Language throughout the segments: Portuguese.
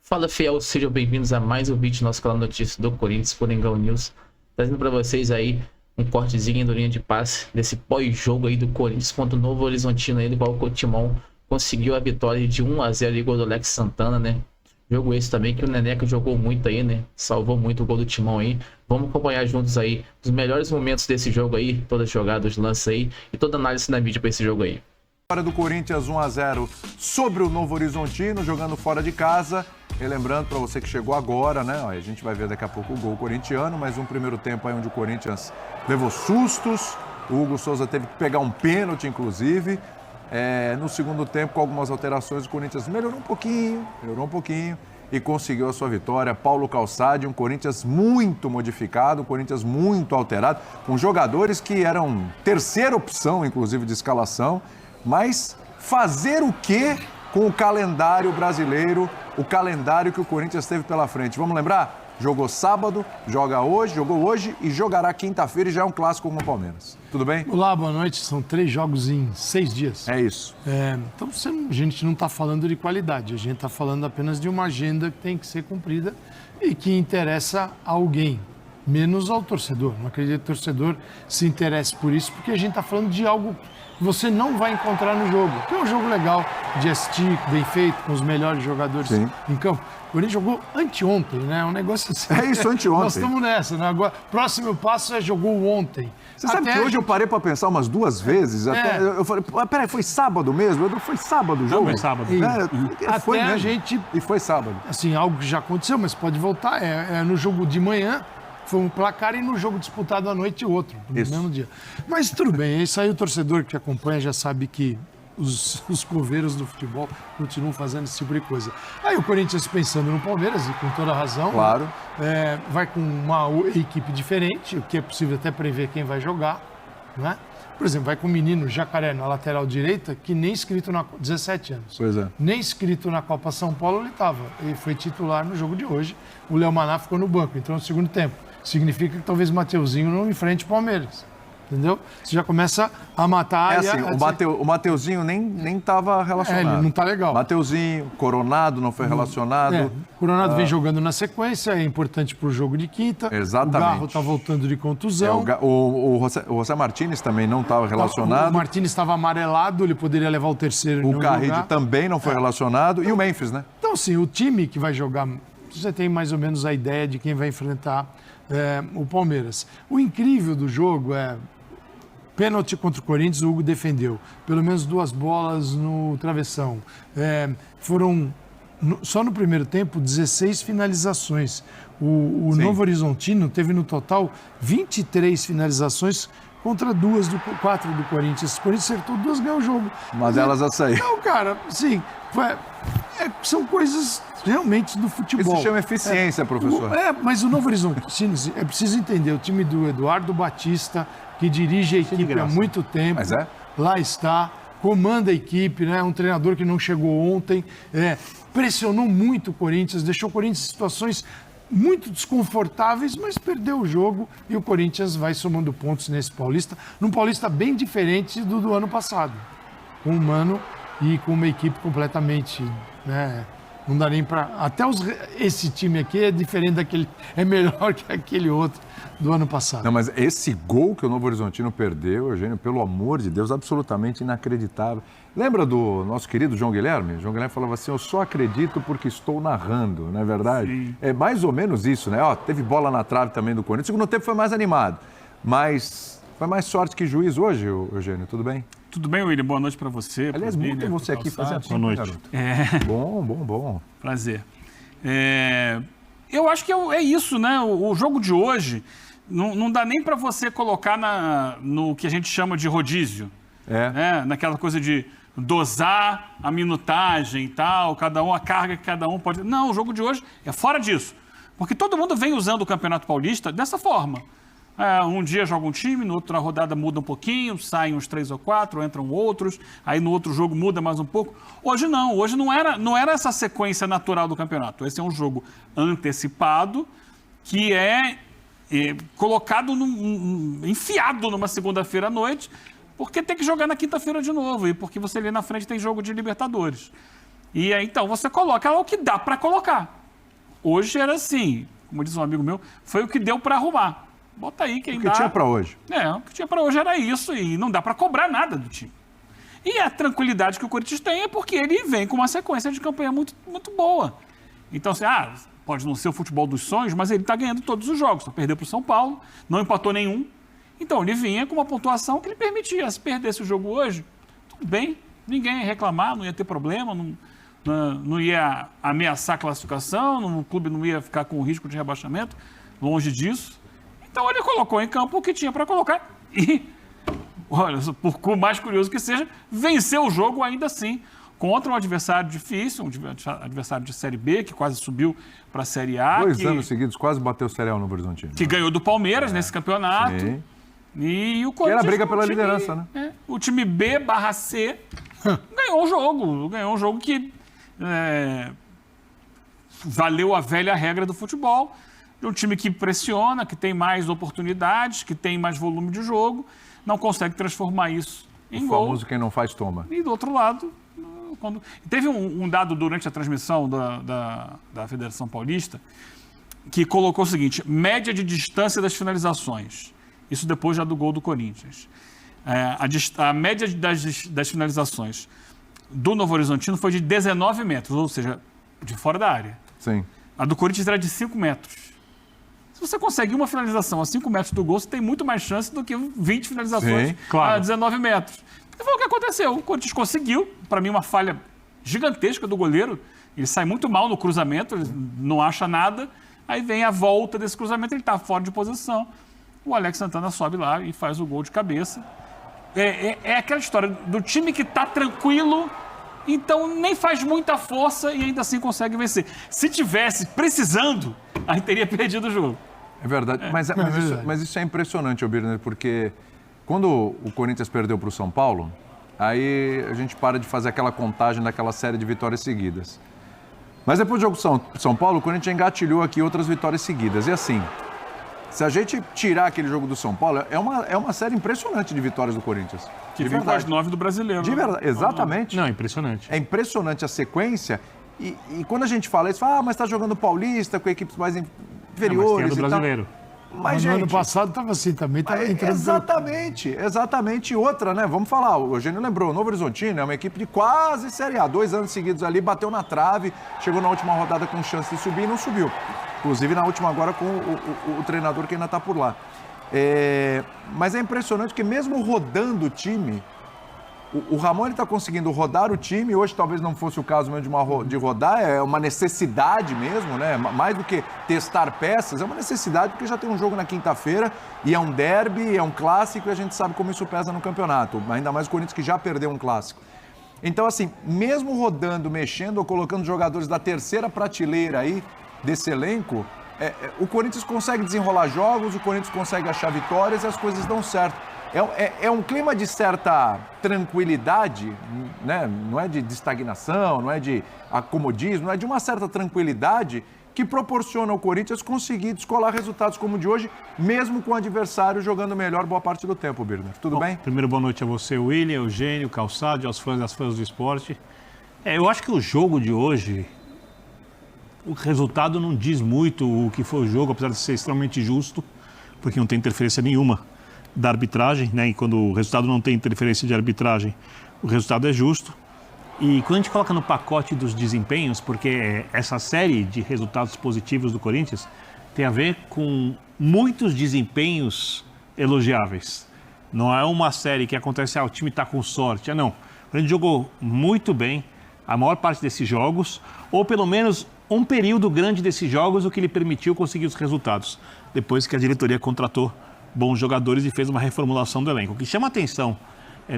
Fala, fiel, sejam bem-vindos a mais um vídeo do nosso canal Notícias do Corinthians, Coringão News. Trazendo para vocês aí um cortezinho do linha de passe desse pós-jogo aí do Corinthians contra o Novo Horizontino aí, do qual o Timão conseguiu a vitória de 1-0 e gol do Alex Santana, né? Jogo esse também que o Neneca jogou muito aí, né? Salvou muito o gol do Timão aí. Vamos acompanhar juntos aí os melhores momentos desse jogo aí, todas as jogadas, lances aí e toda a análise da mídia para esse jogo aí. Vitória do Corinthians 1-0 sobre o Novo Horizontino, jogando fora de casa. E lembrando para você que chegou agora, né? A gente vai ver daqui a pouco o gol corintiano, mas um primeiro tempo aí onde o Corinthians levou sustos. O Hugo Souza teve que pegar um pênalti, inclusive. No segundo tempo, com algumas alterações, o Corinthians melhorou um pouquinho e conseguiu a sua vitória. Paulo Calçade, um Corinthians muito modificado, um Corinthians muito alterado, com jogadores que eram terceira opção, inclusive, de escalação. Mas fazer o quê com o calendário brasileiro, o calendário que o Corinthians teve pela frente? Vamos lembrar? Jogou sábado, jogou hoje e jogará quinta-feira e já é um clássico com o Palmeiras. Tudo bem? Olá, boa noite. São 3 jogos em 6 dias. É isso. Então a gente não está falando de qualidade, a gente está falando apenas de uma agenda que tem que ser cumprida e que interessa a alguém, menos ao torcedor. Não acredito que o torcedor se interesse por isso, porque a gente está falando de algo que você não vai encontrar no jogo. Que é um jogo legal de assistir, bem feito, com os melhores jogadores em campo. O Corinthians jogou anteontem, né? Um negócio assim. É isso, anteontem. Nós estamos nessa, né? Agora, próximo passo é jogou ontem. Você sabe que hoje eu parei para pensar umas 2 vezes. Eu falei, peraí, foi sábado mesmo? Foi sábado o jogo? Não, foi sábado. Até a gente... E foi sábado. Assim, algo que já aconteceu, mas pode voltar. No jogo de manhã, foi um placar e no jogo disputado à noite outro, no mesmo dia. Mas tudo bem, isso aí o torcedor que acompanha já sabe que os coveiros do futebol continuam fazendo esse tipo de coisa. Aí o Corinthians pensando no Palmeiras, e com toda razão, claro. Vai com uma equipe diferente, o que é possível até prever quem vai jogar, né? Por exemplo, vai com o menino Jacaré na lateral direita, que nem inscrito na 17 anos. Pois é. Nem inscrito na Copa São Paulo ele estava. Ele foi titular no jogo de hoje. O Léo Maná ficou no banco, entrou no segundo tempo. Significa que talvez o Mateuzinho não enfrente o Palmeiras. Entendeu? Você já começa a matar... O Mateuzinho nem estava relacionado. Ele não está legal. Mateuzinho, Coronado não foi relacionado. Coronado vem jogando na sequência, é importante para o jogo de quinta. Exatamente. O Garro está voltando de contusão. O José Martínez também não estava relacionado. O Martínez estava amarelado, ele poderia levar o terceiro. O Carrillo também não foi relacionado. E o Memphis, né? Então, assim, o time que vai jogar... Você tem mais ou menos a ideia de quem vai enfrentar o Palmeiras. O incrível do jogo é... Pênalti contra o Corinthians, o Hugo defendeu. Pelo menos 2 bolas no travessão. Foram, só no primeiro tempo, 16 finalizações. O Novo Horizontino teve no total 23 finalizações contra 4 do Corinthians. O Corinthians acertou 2, ganhou o jogo. Uma delas a sair. Não, cara, sim. São coisas realmente do futebol. Isso chama eficiência, professor. Mas o Novo Horizontino, é preciso entender, o time do Eduardo Batista, que dirige a equipe há muito tempo, lá está, comanda a equipe, né? Um treinador que não chegou ontem, pressionou muito o Corinthians, deixou o Corinthians em situações muito desconfortáveis, mas perdeu o jogo e o Corinthians vai somando pontos nesse Paulista, num Paulista bem diferente do ano passado, com o Mano e com uma equipe completamente, né? Não dá nem para... Até esse time aqui é diferente daquele... É melhor que aquele outro do ano passado. Não, mas esse gol que o Novo Horizontino perdeu, Eugênio, pelo amor de Deus, absolutamente inacreditável. Lembra do nosso querido João Guilherme? O João Guilherme falava assim, eu só acredito porque estou narrando, não é verdade? Sim. É mais ou menos isso, né? Teve bola na trave também do Corinthians. O segundo tempo foi mais animado, mas foi mais sorte que juiz hoje, Eugênio, tudo bem? Tudo bem, William? Boa noite para você. Aliás, muito ter você aqui fazendo boa noite. Bom. Prazer. Eu acho que é isso, né? O jogo de hoje não dá nem para você colocar no que a gente chama de rodízio. Naquela coisa de dosar a minutagem e tal, a carga que cada um pode... Não, o jogo de hoje é fora disso. Porque todo mundo vem usando o Campeonato Paulista dessa forma. Um dia joga um time, no outro na rodada muda um pouquinho, saem uns 3 ou 4, entram outros, aí no outro jogo muda mais um pouco. Hoje não era essa sequência natural do campeonato. Esse é um jogo antecipado que é colocado, enfiado numa segunda-feira à noite, porque tem que jogar na quinta-feira de novo, e porque você ali na frente tem jogo de Libertadores. E aí, então, você coloca o que dá para colocar. hoje era assim, como diz um amigo meu, foi o que deu para arrumar. Bota aí quem dá. O que tinha para hoje. O que tinha para hoje era isso, e não dá para cobrar nada do time. E a tranquilidade que o Corinthians tem é porque ele vem com uma sequência de campanha muito, muito boa. Então, assim, pode não ser o futebol dos sonhos, mas ele está ganhando todos os jogos. Só perdeu para o São Paulo, não empatou nenhum. Então, ele vinha com uma pontuação que lhe permitia. Se perdesse o jogo hoje, tudo bem, ninguém ia reclamar, não ia ter problema, não ia ameaçar a classificação, o clube não ia ficar com o risco de rebaixamento, longe disso. Então, ele colocou em campo o que tinha para colocar e, olha, por mais curioso que seja, venceu o jogo ainda assim, contra um adversário difícil, um adversário de Série B, que quase subiu para a Série A. 2 anos seguidos, quase bateu o Série A no Novo Horizontino. Que ganhou do Palmeiras nesse campeonato. Sim. E o Que Corinthians, era briga pela liderança, né? O time B/C ganhou um jogo que valeu a velha regra do futebol, de um time que pressiona, que tem mais oportunidades, que tem mais volume de jogo, não consegue transformar isso em gol. O famoso quem não faz, toma. E do outro lado, teve um dado durante a transmissão da Federação Paulista que colocou o seguinte: média de distância das finalizações. Isso depois já do gol do Corinthians. A média das finalizações do Novo Horizontino foi de 19 metros, ou seja, de fora da área. Sim. A do Corinthians era de 5 metros. Se você consegue uma finalização a 5 metros do gol, você tem muito mais chance do que 20 finalizações a 19 metros. E foi o que aconteceu. O Corinthians conseguiu, para mim, uma falha gigantesca do goleiro. Ele sai muito mal no cruzamento, ele não acha nada. Aí vem a volta desse cruzamento, ele está fora de posição. O Alex Santana sobe lá e faz o gol de cabeça. É aquela história do time que está tranquilo, então nem faz muita força e ainda assim consegue vencer. Se tivesse precisando, aí teria perdido o jogo. É verdade, mas isso é impressionante, Birner, porque quando o Corinthians perdeu para o São Paulo, aí a gente para de fazer aquela contagem daquela série de vitórias seguidas. Mas depois do jogo São Paulo, o Corinthians engatilhou aqui outras vitórias seguidas. E assim, se a gente tirar aquele jogo do São Paulo, é uma série impressionante de vitórias do Corinthians. Que vem com as 9 do Brasileiro. De verdade, exatamente. Não, impressionante. É impressionante a sequência. E quando a gente fala isso, mas está jogando Paulista com equipes mais inferiores. Mas tem a do Brasileiro. Mas gente, no ano passado estava assim também. Exatamente. Outra, né? Vamos falar, o Eugênio lembrou, o Novo Horizontino é uma equipe de quase Série A. 2 anos seguidos ali, bateu na trave, chegou na última rodada com chance de subir e não subiu. Inclusive na última agora com o treinador que ainda está por lá. Mas é impressionante que mesmo rodando o time, o Ramon está conseguindo rodar o time. Hoje talvez não fosse o caso mesmo de rodar, é uma necessidade mesmo, né? Mais do que testar peças, é uma necessidade porque já tem um jogo na quinta-feira e é um derby, é um clássico e a gente sabe como isso pesa no campeonato, ainda mais o Corinthians que já perdeu um clássico. Então assim, mesmo rodando, mexendo ou colocando jogadores da terceira prateleira aí desse elenco, o Corinthians consegue desenrolar jogos, o Corinthians consegue achar vitórias e as coisas dão certo. É um clima de certa tranquilidade, né? Não é de estagnação, não é de acomodismo, não é de uma certa tranquilidade que proporciona ao Corinthians conseguir descolar resultados como o de hoje, mesmo com o adversário jogando melhor boa parte do tempo, Birner. Tudo bem? Primeiro, boa noite a você, William, Eugênio, Calçade, aos fãs e às fãs do esporte. Eu acho que o jogo de hoje, o resultado não diz muito o que foi o jogo, apesar de ser extremamente justo, porque não tem interferência nenhuma da arbitragem, né? E quando o resultado não tem interferência de arbitragem, o resultado é justo. E quando a gente coloca no pacote dos desempenhos, porque essa série de resultados positivos do Corinthians tem a ver com muitos desempenhos elogiáveis. Não é uma série que acontece, o time está com sorte. Não. A gente jogou muito bem a maior parte desses jogos, ou pelo menos um período grande desses jogos, o que lhe permitiu conseguir os resultados, depois que a diretoria contratou bons jogadores e fez uma reformulação do elenco. O que chama a atenção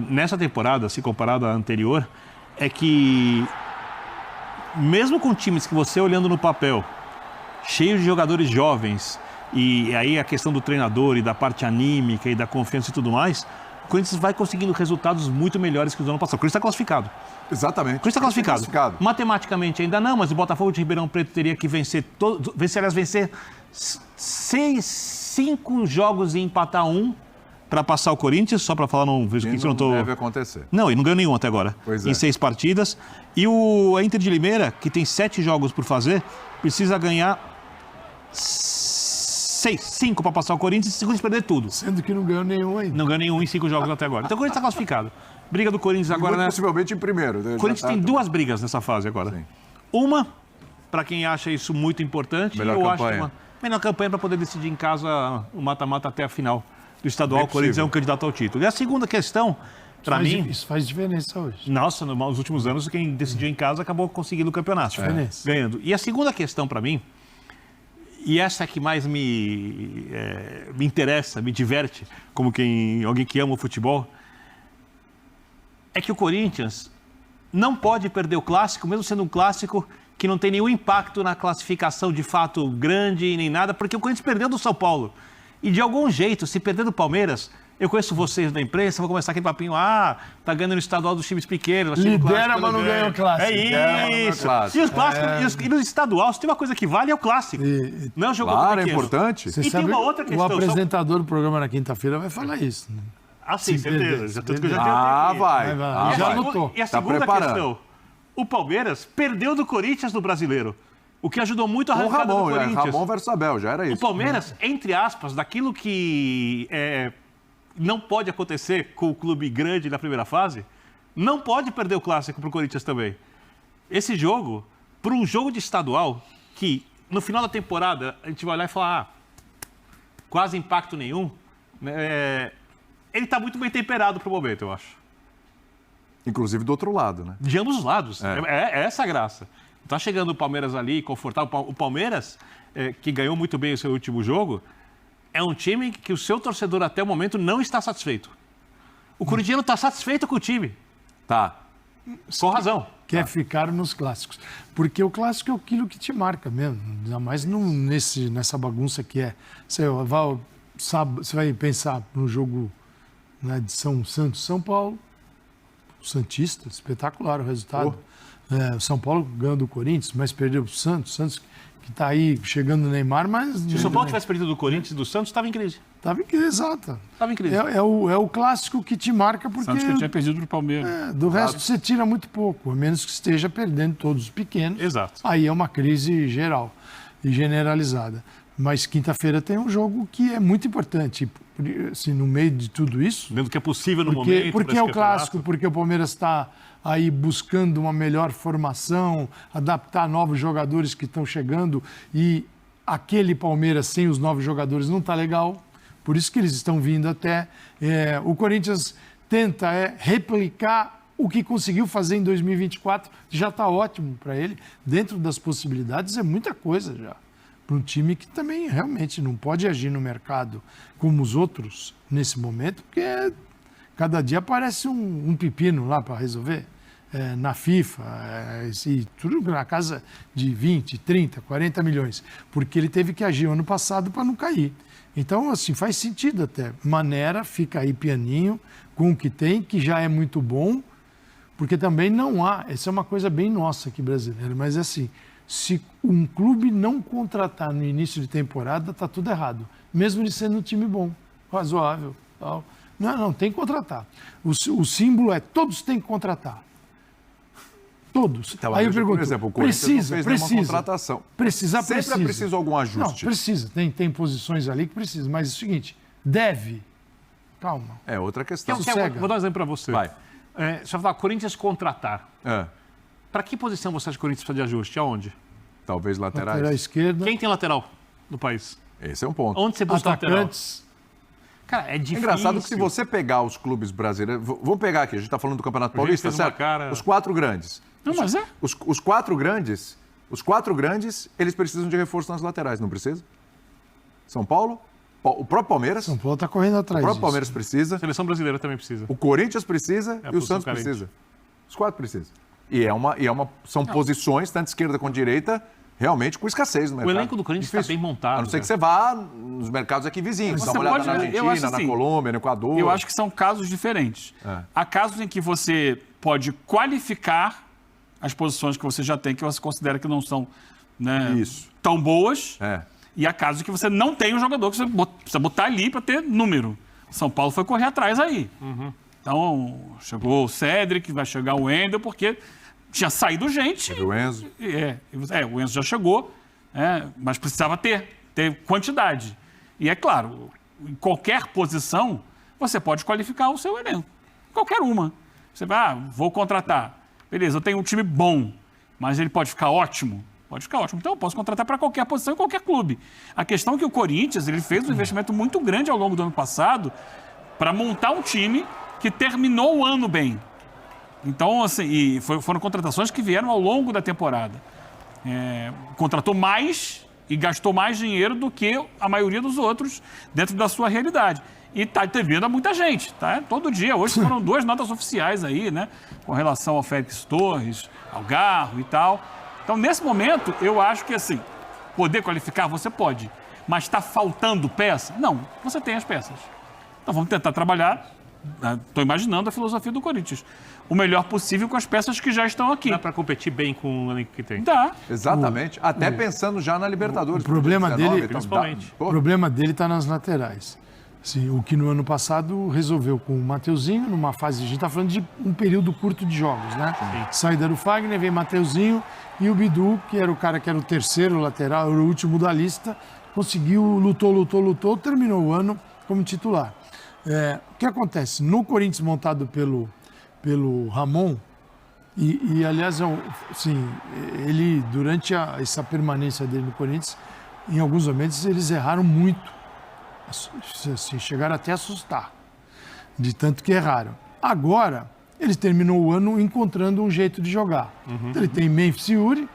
nessa temporada, se comparado à anterior, é que mesmo com times que você olhando no papel, cheios de jogadores jovens, e aí a questão do treinador e da parte anímica e da confiança e tudo mais, o Corinthians vai conseguindo resultados muito melhores que os do ano passado. O Corinthians está classificado. Exatamente. O Corinthians está classificado. Matematicamente ainda não, mas o Botafogo de Ribeirão Preto teria que vencer 5 jogos e empatar 1 para passar o Corinthians, só para falar, não vejo que não tô... deve acontecer. Não, e não ganhou nenhum até agora, em 6 partidas. E a Inter de Limeira, que tem 7 jogos por fazer, precisa ganhar 5 para passar o Corinthians, se o Corinthians perder tudo. Sendo que não ganhou nenhum ainda. Não ganhou nenhum em 5 jogos até agora. Então o Corinthians está classificado. Briga do Corinthians agora, né? Possivelmente em primeiro. O Corinthians tem 2 brigas nessa fase agora. Sim. Uma, para quem acha isso muito importante, melhor eu campanha. acho uma melhor campanha para poder decidir em casa o mata-mata até a final do estadual. O Corinthians é um candidato ao título. E a segunda questão, para mim... Isso faz diferença hoje. Nossa, nos últimos anos, quem decidiu em casa acabou conseguindo o campeonato. Ganhando. E a segunda questão para mim, e essa é que mais me interessa, me diverte, como alguém que ama o futebol, é que o Corinthians não pode perder o clássico, mesmo sendo um clássico que não tem nenhum impacto na classificação de fato grande nem nada, porque o Corinthians perdeu do São Paulo. E de algum jeito, se perder do Palmeiras, eu conheço vocês da imprensa, vou começar aquele papinho, tá ganhando no estadual dos times pequenos. Lidera, mas não ganha o clássico. É isso. E os clássicos, e nos estaduais, tem uma coisa que vale, é o clássico. Não é o jogo pequeno. É importante. Você sabe, tem uma outra questão. O apresentador do programa na quinta-feira vai falar isso. Né? Ah, sim, certeza. Vai. Já anotou. E a segunda questão, o Palmeiras perdeu do Corinthians no Brasileiro. O que ajudou muito a arrancada do Corinthians. Ramon versus Abel, já era isso. O Palmeiras, entre aspas, daquilo que não pode acontecer com o clube grande na primeira fase, não pode perder o clássico para o Corinthians também. Esse jogo, para um jogo de estadual, que no final da temporada a gente vai olhar e falar, quase impacto nenhum, ele está muito bem temperado para o momento, eu acho. Inclusive do outro lado, né? De ambos os lados. É essa a graça. Tá chegando o Palmeiras ali, confortável. O Palmeiras, que ganhou muito bem o seu último jogo, é um time que o seu torcedor até o momento não está satisfeito. O corintiano está satisfeito com o time. Tá. Com razão. Quer ficar nos clássicos. Porque o clássico é aquilo que te marca mesmo. Ainda mais nessa bagunça que é. Você vai pensar no jogo, né, de São Santos, São Paulo. O Santista, espetacular o resultado. O São Paulo ganhou do Corinthians, mas perdeu o Santos. Santos que está aí chegando no Neymar, mas... Se o São Paulo tivesse perdido do Corinthians e do Santos, estava em crise. Estava em crise, exato. Estava em crise. É o clássico que te marca porque... Santos que tinha perdido para o Palmeiras. Do resto você tira muito pouco, a menos que esteja perdendo todos os pequenos. Exato. Aí é uma crise geral e generalizada. Mas quinta-feira tem um jogo que é muito importante, assim, no meio de tudo isso. Dentro do que é possível no momento. Porque é o clássico, porque o Palmeiras está aí buscando uma melhor formação, adaptar novos jogadores que estão chegando e aquele Palmeiras sem os novos jogadores não está legal, por isso que eles estão vindo até. O Corinthians tenta replicar o que conseguiu fazer em 2024, já está ótimo para ele, dentro das possibilidades é muita coisa já, para um time que também realmente não pode agir no mercado como os outros nesse momento, porque cada dia aparece um pepino lá para resolver. Na FIFA, e tudo na casa de 20, 30, 40 milhões, porque ele teve que agir ano passado para não cair. Então, assim, faz sentido até. Maneira, fica aí pianinho com o que tem, que já é muito bom, porque também não há, essa é uma coisa bem nossa aqui brasileira, mas assim, se um clube não contratar no início de temporada, está tudo errado, mesmo ele sendo um time bom, razoável, tal. Não, tem que contratar. O símbolo é todos têm que contratar. Todos. Então, aí eu pergunto, por exemplo, o Corinthians não fez nenhuma contratação. Sempre é preciso algum ajuste. Não, precisa. Tem posições ali que precisa. Mas é o seguinte, deve. Calma. É outra questão. Vou dar um exemplo para você. Vai. Você vai falar, Corinthians contratar. Para que posição você acha que o Corinthians precisa de ajuste? Aonde? Talvez laterais. Lateral esquerda. Quem tem lateral no país? Esse é um ponto. Onde você busca atacantes. Lateral? Cara, é difícil. É engraçado que se você pegar os clubes brasileiros... Vamos pegar aqui, a gente está falando do Campeonato Paulista, certo? Os 4 grandes. Não, mas Os quatro grandes, eles precisam de reforço nas laterais, não precisa? São Paulo, o próprio Palmeiras. São Paulo está correndo atrás. O próprio Palmeiras precisa. A seleção brasileira também precisa. O Corinthians precisa e o Santos precisa. Os 4 precisam. São posições, tanto esquerda quanto direita, realmente com escassez no mercado. O elenco do Corinthians está bem montado. A não ser que você vá nos mercados aqui vizinhos, dá uma olhada na Argentina, na Colômbia, no Equador. Eu acho que são casos diferentes. Há casos em que você pode qualificar as posições que você já tem, que você considera que não são, né, tão boas. E há casos em que você não tem um jogador que você precisa botar ali para ter número. São Paulo foi correr atrás aí. Então, chegou o Cédric, vai chegar o Wendel, porque tinha saído gente. O Enzo. O Enzo já chegou, mas precisava ter quantidade. E é claro, em qualquer posição, você pode qualificar o seu elenco. Qualquer uma. Você vai, vou contratar. Beleza, eu tenho um time bom, mas ele pode ficar ótimo? Pode ficar ótimo. Então, eu posso contratar para qualquer posição em qualquer clube. A questão é que o Corinthians ele fez um investimento muito grande ao longo do ano passado para montar um time que terminou o ano bem. Então, assim, foram contratações que vieram ao longo da temporada. Contratou mais e gastou mais dinheiro do que a maioria dos outros dentro da sua realidade. E está devendo a muita gente, tá? Todo dia. Hoje foram 2 notas oficiais aí, né? Com relação ao Félix Torres, ao Garro e tal. Então, nesse momento, eu acho que, assim, poder qualificar, você pode. Mas está faltando peça? Não, você tem as peças. Então, vamos tentar trabalhar, estou imaginando a filosofia do Corinthians, o melhor possível com as peças que já estão aqui. Dá para competir bem com o elenco que tem. Dá. Exatamente. Até pensando já na Libertadores. O problema 2019, dele, então, principalmente. O problema dele está nas laterais. Assim, o que no ano passado resolveu com o Mateuzinho, numa fase, a gente está falando de um período curto de jogos, né? Saída do Fagner, vem Mateuzinho e o Bidu, que era o cara que era o terceiro lateral, era o último da lista, conseguiu, lutou, terminou o ano como titular. O que acontece? No Corinthians montado pelo Ramon, e aliás, assim, ele, durante essa permanência dele no Corinthians, em alguns momentos eles erraram muito. Assim, chegaram até a assustar, de tanto que erraram. Agora, ele terminou o ano encontrando um jeito de jogar. Ele tem Memphis e Yuri,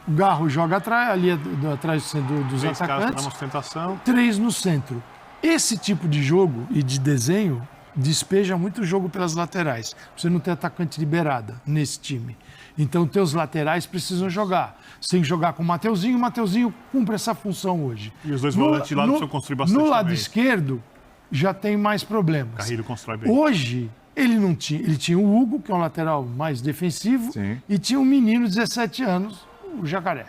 o Garro joga atrás, ali atrás dos 3 atacantes, na ostentação. 3 no centro. Esse tipo de jogo e de desenho despeja muito jogo pelas laterais. Você não tem atacante liberada nesse time. Então, teus laterais precisam jogar. Você tem que jogar com o Mateuzinho cumpre essa função hoje. E os 2 volantes de lado precisam construir bastante No lado também. esquerdo, já tem mais problemas. Carrilho constrói bem. Hoje, ele tinha o Hugo, que é um lateral mais defensivo, Sim. e tinha um menino de 17 anos, o Jacaré.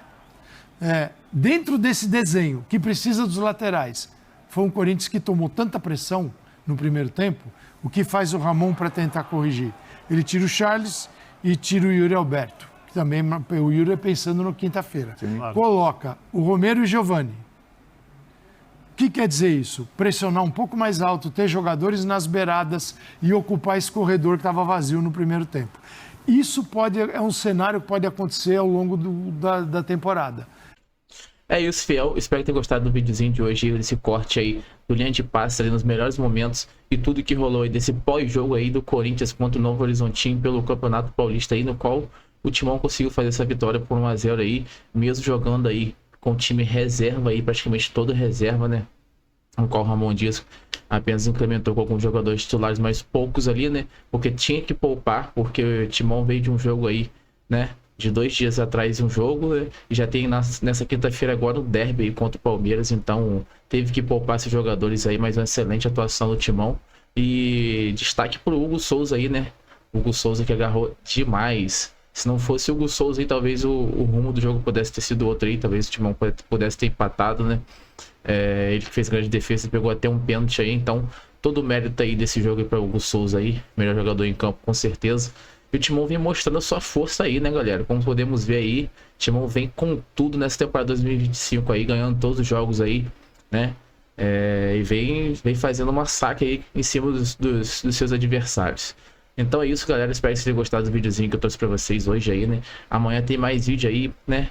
Dentro desse desenho, que precisa dos laterais, foi um Corinthians que tomou tanta pressão no primeiro tempo, o que faz o Ramon para tentar corrigir? Ele tira o Charles e tira o Yuri Alberto, que também o Yuri é pensando no quinta-feira. Claro. Coloca o Romero e o Giovani. O que quer dizer isso? Pressionar um pouco mais alto, ter jogadores nas beiradas e ocupar esse corredor que estava vazio no primeiro tempo. Isso é um cenário que pode acontecer ao longo da temporada. É isso, fiel. Espero que tenha gostado do videozinho de hoje, desse corte aí do linha de passe ali nos melhores momentos e tudo que rolou aí desse pós-jogo aí do Corinthians contra o Novo Horizontino pelo Campeonato Paulista aí, no qual o Timão conseguiu fazer essa vitória por 1-0 aí, mesmo jogando aí com o time reserva aí, praticamente todo reserva, né? No qual o Ramon Dias apenas incrementou com alguns jogadores titulares, mas poucos ali, né? Porque tinha que poupar, porque o Timão veio de um jogo aí, né? De 2 dias atrás um jogo, né? E já tem nessa quinta-feira agora o derby aí contra o Palmeiras, então teve que poupar esses jogadores aí, mas uma excelente atuação do Timão. E destaque pro Hugo Souza aí, né? Hugo Souza que agarrou demais. Se não fosse o Hugo Souza aí, talvez o rumo do jogo pudesse ter sido outro aí, talvez o Timão pudesse ter empatado, né? Ele que fez grande defesa, pegou até um pênalti aí, então todo o mérito aí desse jogo aí para o Hugo Souza aí, melhor jogador em campo com certeza. E o Timão vem mostrando a sua força aí, né, galera? Como podemos ver aí, o Timão vem com tudo nessa temporada 2025 aí, ganhando todos os jogos aí, né? E vem fazendo um massacre aí em cima dos seus adversários. Então é isso, galera. Espero que vocês tenham gostado do videozinho que eu trouxe pra vocês hoje aí, né? Amanhã tem mais vídeo aí, né?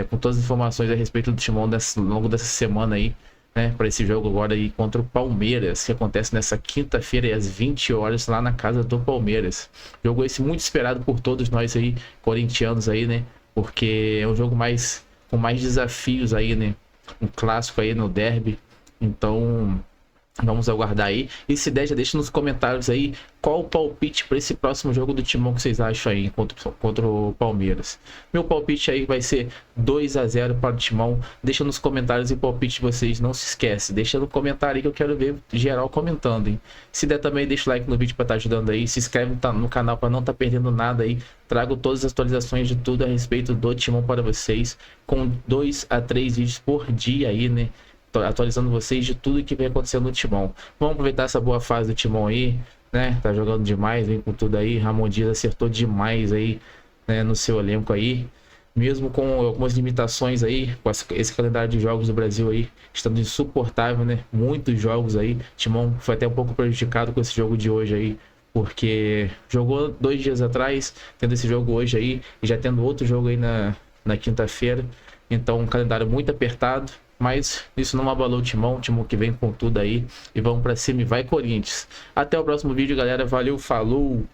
Com todas as informações a respeito do Timão ao longo dessa semana aí, né? Para esse jogo agora aí contra o Palmeiras, que acontece nessa quinta-feira às 20 horas lá na casa do Palmeiras. Jogo esse muito esperado por todos nós aí, corintianos aí, né? Porque é um jogo com mais desafios aí, né? Um clássico aí no derby. Então, vamos aguardar aí. E se der, já deixa nos comentários aí qual o palpite para esse próximo jogo do Timão que vocês acham aí contra o Palmeiras. Meu palpite aí vai ser 2-0 para o Timão. Deixa nos comentários o palpite de vocês. Não se esquece, deixa no comentário aí que eu quero ver geral comentando, hein? Se der também, deixa o like no vídeo para estar ajudando aí. Se inscreve no canal para não estar perdendo nada aí. Trago todas as atualizações de tudo a respeito do Timão para vocês, com 2 a 3 vídeos por dia aí, né? atualizando vocês de tudo que vem acontecendo no Timão. Vamos aproveitar essa boa fase do Timão aí, né? Tá jogando demais, vem com tudo aí. Ramon Dias acertou demais aí, né, no seu elenco aí. Mesmo com algumas limitações aí, com esse calendário de jogos do Brasil aí, estando insuportável, né? Muitos jogos aí. Timão foi até um pouco prejudicado com esse jogo de hoje aí, porque jogou 2 dias atrás, tendo esse jogo hoje aí, e já tendo outro jogo aí na quinta-feira. Então, um calendário muito apertado, mas isso não abalou o Timão que vem com tudo aí. E vamos pra cima e vai Corinthians. Até o próximo vídeo, galera. Valeu, falou!